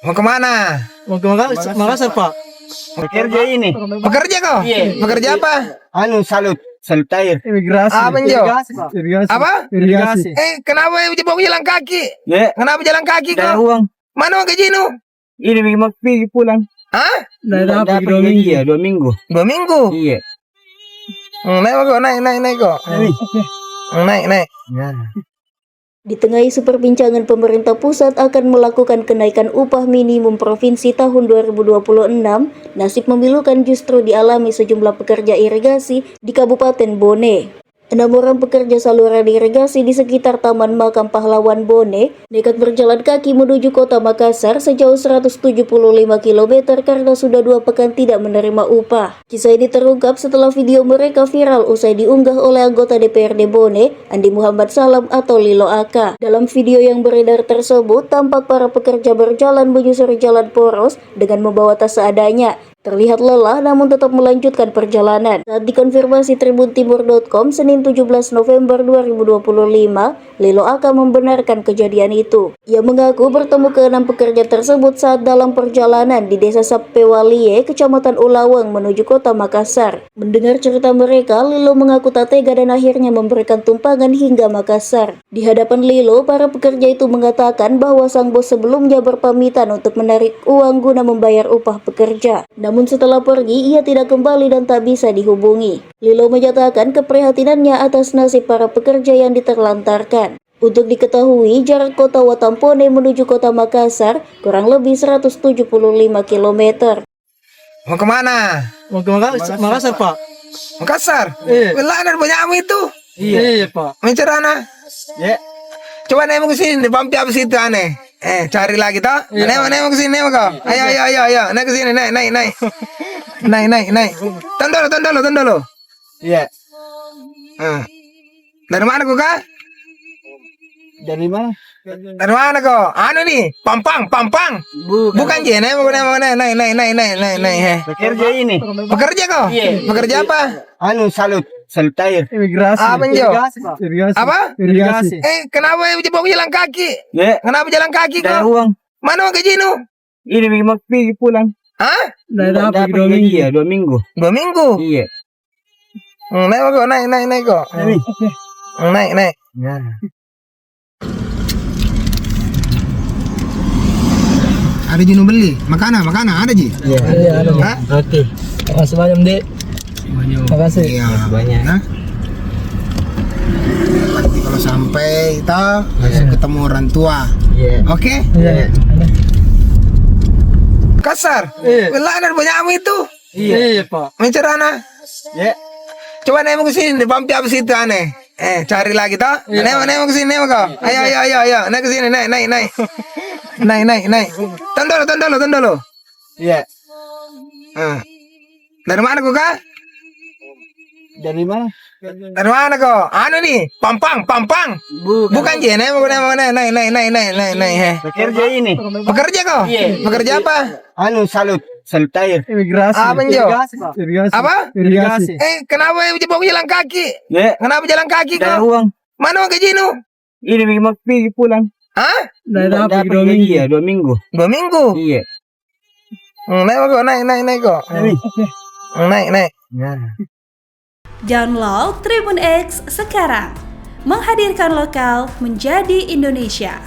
Mau kemana? Mau ke Makassar, Pak. Bekerja ini. Bekerja kau? Iya. Bekerja apa? Salut air. Imigrasi. Apa, Jo? Irigasi, Pak. Irigasi. Apa? Irigasi. Kenapa mau jalan kaki? Ya, Kenapa jalan kaki dari kau? uang. Mana uang gaji nu? Ini mau pergi pulang. Hah? Dari apa? Dapat gaji ya 2 minggu. 2 minggu? Iya. Naik kok, naik kok. Naik. Ya. Di tengah isu perbincangan pemerintah pusat akan melakukan kenaikan upah minimum provinsi tahun 2026, nasib memilukan justru dialami sejumlah pekerja irigasi di Kabupaten Bone. 6 orang pekerja saluran irigasi di sekitar Taman Makam Pahlawan Bone nekat berjalan kaki menuju kota Makassar sejauh 175 km karena sudah 2 pekan tidak menerima upah. Kisah ini terungkap setelah video mereka viral usai diunggah oleh anggota DPRD Bone, Andi Muhammad Salam atau Lilo Aka. Dalam video yang beredar tersebut, tampak para pekerja berjalan menyusuri jalan poros dengan membawa tas seadanya. Terlihat lelah namun tetap melanjutkan perjalanan. Saat dikonfirmasi tribuntimur.com Senin 17 November 2025, Lilo Aka membenarkan kejadian itu. Ia mengaku bertemu ke-6 pekerja tersebut saat dalam perjalanan di Desa Sapewalie, Kecamatan Ulawang menuju Kota Makassar. Mendengar cerita mereka, Lilo mengaku tak tega dan akhirnya memberikan tumpangan hingga Makassar. Di hadapan Lilo, para pekerja itu mengatakan bahwa sang bos sebelumnya berpamitan untuk menarik uang guna membayar upah pekerja. Namun setelah pergi, ia tidak kembali dan tak bisa dihubungi. Lilo menyatakan keprihatinannya atas nasib para pekerja yang diterlantarkan. Untuk diketahui, jarak kota Watampone menuju kota Makassar kurang lebih 175 km. Mau kemana? Mau ke Makassar, Pak. Makassar? Iya. Lah, ada banyak amu itu. Iya, Pak. Mencerana. Ya. Coba nemu ke sini, bampi apa situ aneh. Cari lagi toh. Nemu ke sini, nemu kau. Ayo. Naik ke sini, naik. Naik. Tondolo. Iya. Dari mana kau kah? Dari mana? Dari mana kau? Anu nih, pampang. Bukan je, naik. Bekerja ini. Bekerja kau? Iya. Bekerja apa? Salut air. Imigrasi. Apa, Jo? Irigasi, Pak. Irigasi. Apa? Irigasi. Kenapa mau jalan kaki? Ya, Kenapa jalan kaki dari kau? uang. Mana uang gaji nu? Ini mau pergi pulang. Hah? Dari apa? Dapat gaji ya 2 minggu. 2 minggu? Iya. Naik kok, naik kok. Naik. Ya. Ada jinu beli? Makanan ada ji? Iya. Hah? Oke. Makasih banyak, Dek. Makasih. Iya. Banyak. Nah. Nanti kalau sampai kita langsung ketemu orang tua. Iya. Oke? Iya. Kasar? Iya. Lah, ada banyak amu itu. Iya, Pak. Mencerana. Ya. Coba nemu ke sini, bampi apa situ aneh. Cari lagi toh. Nemu ke sini, nemu kau. Ayo. Naik ke sini, naik. Naik. Tondolo. Iya. Dari mana kau kah? Dari mana? Dari mana kau? Anu nih, pampang. Bukan je, naik. Bekerja ini. Bekerja kau? Iya. Bekerja apa? Salut air. Imigrasi. Apa, Jo? Irigasi, Pak. Irigasi. Apa? Irigasi. Kenapa mau jalan kaki? Ya. Kenapa jalan kaki Dari kau? uang. Mana uang gaji nu? Ini mau pergi pulang. Hah? Dari apa? Dapat gaji ya 2 minggu. 2 minggu? Iya. Naik kok, naik kok. Naik. Ya. Download Tribun X sekarang. Menghadirkan lokal menjadi Indonesia.